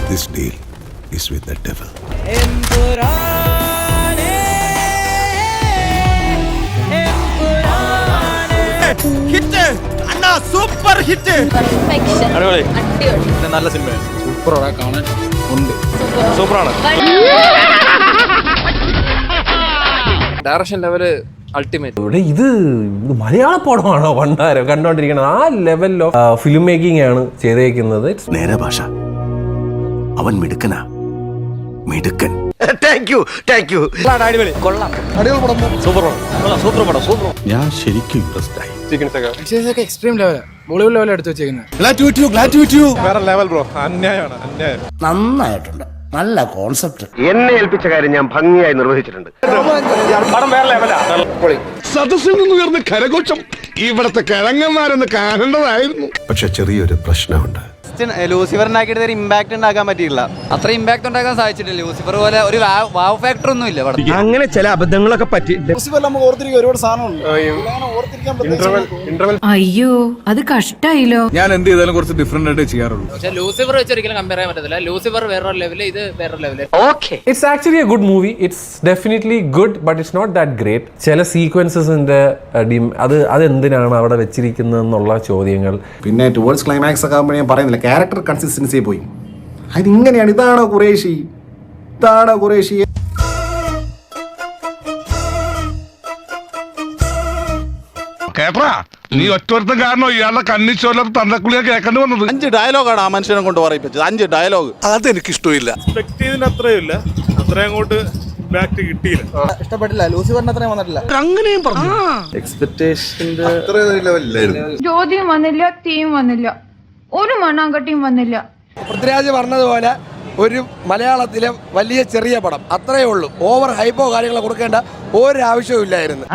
This deal is with the devil. Hit Anna super hit അടിപൊളി നല്ല സിനിമയാണ് സൂപ്പറാണ് കാണാൻ ഉണ്ട് സൂപ്പറാണ് ഡയറക്ഷൻ ലെവല് അൾട്ടിമേറ്റ്. ഇവിടെ ഇത് മലയാള പടമാണോ പണ്ടാരം കണ്ടോണ്ടിരിക്കുന്നത്? ആ ലെവലിൽ ഓഫ് ഫിലിം മേക്കിംഗ് ആണ് ചെയ്തേക്കുന്നത്. നേരെ ഭാഷ അവൻ മിടുക്കനാ, മിടുക്കൻ. അടിപൊളി കൊള്ളാം സൂപ്പർ പടം ഞാൻ ശരിക്കും ഇൻട്രസ്റ്റ് ആയി. എക്സ്ട്രീം ലെവൽ ബോളിവുഡ് ലെവൽ എടുത്ത് വെച്ചേക്കുന്നത്. വേറെ ലെവൽ ബ്രോ. അന്യായമാണ് അന്യായം. നന്നായിട്ടുണ്ട്, നല്ല കോൺസെപ്റ്റ്. എന്നെ ഏൽപ്പിച്ച കാര്യം ഞാൻ ഭംഗിയായി നിർവഹിച്ചിട്ടുണ്ട്. പടം വേറെ ലെവലാ. സദസ്സിൽ നിന്നുയർന്ന കരഘോഷം ഇവിടത്തെ കിഴങ്ങന്മാരെന്ന് കാണേണ്ടതായിരുന്നു. പക്ഷെ ചെറിയൊരു പ്രശ്നമുണ്ട്. ലൂസിഫറിനാക്കിയിട്ട് ഇമ്പാക്ട് ഉണ്ടാക്കാൻ പറ്റിയില്ല. അത്ര ഇമ്പാക്ട് ഉണ്ടാക്കാൻ സാധിച്ചിട്ടില്ല. ലൂസിഫർ പോലെ ഒരു വാവ് ഫാക്ടർ ഒന്നും ഇല്ല പടത്തിൽ. അങ്ങനെ ചില അബദ്ധങ്ങളൊക്കെ പറ്റി. ഒരുപാട് സാധനമുണ്ട്. അയ്യോ അത് കഷ്ടായില്ലോ. ഞാൻ എന്ത് ചെയ്താലും കുറച്ച് ഡിഫറെന്റ് ആയിട്ട് ചെയ്യാറുള്ളൂ. പക്ഷെ ലൂസിഫർ വെച്ച് ഒരിക്കലും കമ്പയർ ചെയ്യാൻ പറ്റത്തില്ല. ലൂസിഫർ വേറൊരു ലെവല്, ഇത് വേറൊരു level. It's actually a good movie. It's definitely good, but it's not that great. ചില സീക്വൻസസിന്റെ അതെന്തിനാണ് അവിടെ വെച്ചിരിക്കുന്നതെന്നുള്ള ചോദ്യങ്ങൾ. പിന്നെ ടുവേർഡ്സ് ക്ലൈമാക്സ് ഒക്കെ ആകുമ്പോൾ ഞാൻ പറയുന്നില്ല, ക്യാരക്ടർ കൺസിസ്റ്റൻസി പോയി. അതിങ്ങനെയാണ്. ഇതാണോ ഖുറേഷി? കേട്ടാ, നീ ഒറ്റൊരുത്തം കാരണം ഇയാളുടെ കണ്ണിച്ചോലത്ത് തന്തക്കുളിയെ കേൾക്കേണ്ടി വന്നത്. 5 ഡയലോഗാണ് ആ മനുഷ്യനെ കൊണ്ട് പറയിപ്പിച്ചത്. 5 ഡയലോഗ്. അതെനിക്കിഷ്ടമില്ല. അത്രയും അങ്ങോട്ട് ബാക്ക് കിട്ടിയില്ല. ഇഷ്ടപ്പെട്ടില്ല. ലൂസിഫറിന് അത്രയും വന്നിട്ടില്ല. അങ്ങനെയും പറഞ്ഞു. ജ്യോതിയും വന്നില്ല, തീയും വന്നില്ല, ഒരു മണ്ണാങ്കട്ടിയും വന്നില്ല. പൃഥ്വിരാജ് പറഞ്ഞതുപോലെ ഒരു മലയാളത്തിലെ വലിയ ചെറിയ പടം, അത്രയേ ഉള്ളൂ. ഓവർ ഹൈപ്പോ കാര്യങ്ങളോ കൊടുക്കേണ്ട ഒരു ആവശ്യവും ഇല്ലായിരുന്നു.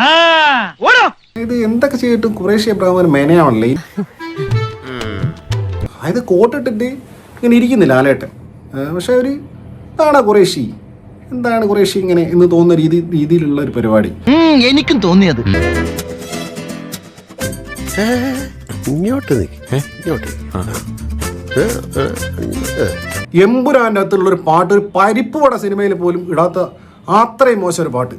ഇത് എന്തൊക്കെ ചെയ്തിട്ടും ഖുറേഷി അബ്രഹാമിന് മെനയാണല്ലേ. അതായത് കോട്ടിട്ടിട്ട് ഇങ്ങനെ ഇരിക്കുന്നില്ല ആലേട്ടൻ. പക്ഷെ ഒരു എന്താണ് ഖുറേഷി ഇങ്ങനെ എന്ന് തോന്നുന്ന രീതിയിലുള്ള ഒരു പരിപാടി എനിക്കും തോന്നിയത്. ഇങ്ങോട്ട് എമ്പുരാൻ്റെ അകത്തുള്ള ഒരു പാട്ട്, ഒരു പരിപ്പ് വട സിനിമയിൽ പോലും ഇടാത്ത അത്രയും മോശം ഒരു പാട്ട്.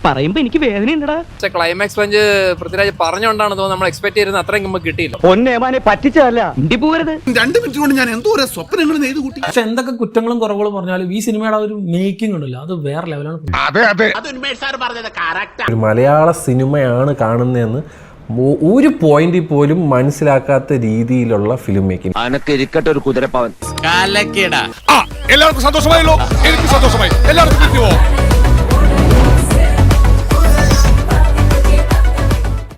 പറയുമ്പോ എനിക്ക് വേദനയുണ്ടടാ. പക്ഷെ ക്ലൈമാക്സ് പഞ്ച് പൃഥ്വിരാജ് പറഞ്ഞുകൊണ്ടാണ് തോന്നുന്നത് നമ്മൾ എക്സ്പെക്ട് ചെയ്യുന്നത് അത്രയും നമുക്ക് കിട്ടിയില്ല. പൊന്നേമാനെ പറ്റിച്ചതല്ല, ഇണ്ടി പോകരുത്. 2 മിനിറ്റ് കൊണ്ട് ഞാൻ എന്തോ സ്വപ്നങ്ങൾ നെയ്ത് കൂട്ടി. പക്ഷെ എന്തൊക്കെ കുറ്റങ്ങളും കുറവുകളും പറഞ്ഞാലും ഈ സിനിമയുടെ ഒരു മേക്കിംഗ് ഉണ്ടല്ലോ, അത് വേറെ ലെവലാണ്. അതെ ഒരു മലയാള സിനിമയാണ് കാണുന്നതെന്ന് ഒരു പോയിന്റിൽ പോലും മനസ്സിലാക്കാത്ത രീതിയിലുള്ള ഫിലിം മേക്കിംഗ്. അനക്ക് ഇരിക്കട്ടെ ഒരു കുതിരപ്പവൻ. എല്ലാവർക്കും സന്തോഷമായല്ലോ. എനിക്ക് സന്തോഷമായി. എല്ലാവർക്കും